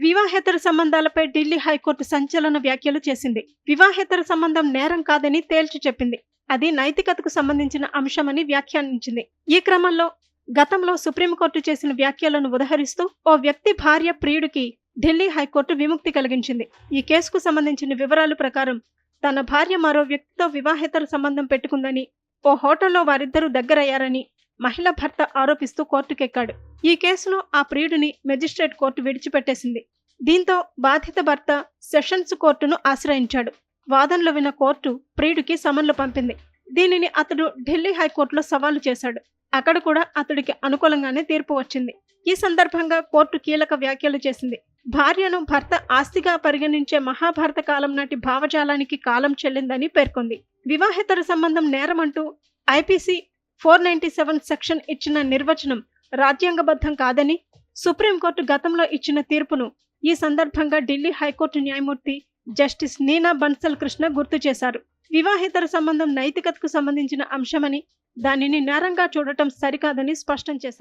వివాహేతర సంబంధాలపై ఢిల్లీ హైకోర్టు సంచలన వ్యాఖ్యలు చేసింది. వివాహేతర సంబంధం నేరం కాదని తేల్చి చెప్పింది. అది నైతికతకు సంబంధించిన అంశమని వ్యాఖ్యానించింది. ఈ క్రమంలో గతంలో సుప్రీంకోర్టు చేసిన వ్యాఖ్యలను ఉదహరిస్తూ ఓ వ్యక్తి భార్య ప్రియుడికి ఢిల్లీ హైకోర్టు విముక్తి కలిగించింది. ఈ కేసుకు సంబంధించిన వివరాల ప్రకారం తన భార్య మరో వ్యక్తితో వివాహేతర సంబంధం పెట్టుకుందని, ఓ హోటల్లో వారిద్దరూ దగ్గరయ్యారని మహిళ భర్త ఆరోపిస్తూ కోర్టుకెక్కాడు. ఈ కేసులో ఆ ప్రియుడిని మెజిస్ట్రేట్ కోర్టు విడిచిపెట్టేసింది. దీంతో బాధిత భర్త సెషన్స్ కోర్టును ఆశ్రయించాడు. వాదనలు విన్న కోర్టు ప్రియుడికి సమన్లు పంపింది. దీనిని అతడు ఢిల్లీ హైకోర్టులో సవాలు చేశాడు. అక్కడ కూడా అతడికి అనుకూలంగానే తీర్పు వచ్చింది. ఈ సందర్భంగా కోర్టు కీలక వ్యాఖ్యలు చేసింది. భార్యను భర్త ఆస్తిగా పరిగణించే మహాభారత కాలం నాటి భావజాలానికి కాలం చెల్లిందని పేర్కొంది. వివాహేతర సంబంధం నేరమంటూ ఐపీసీ 497 సెక్షన్ ఇచ్చిన నిర్వచనం రాజ్యాంగబద్ధం కాదని సుప్రీంకోర్టు గతంలో ఇచ్చిన తీర్పును ఈ సందర్భంగా ఢిల్లీ హైకోర్టు న్యాయమూర్తి జస్టిస్ నీనా బన్సల్ కృష్ణ గుర్తు చేశారు. వివాహేతర సంబంధం నైతికతకు సంబంధించిన అంశమని, దానిని నేరంగా చూడటం సరికాదని స్పష్టం చేశారు.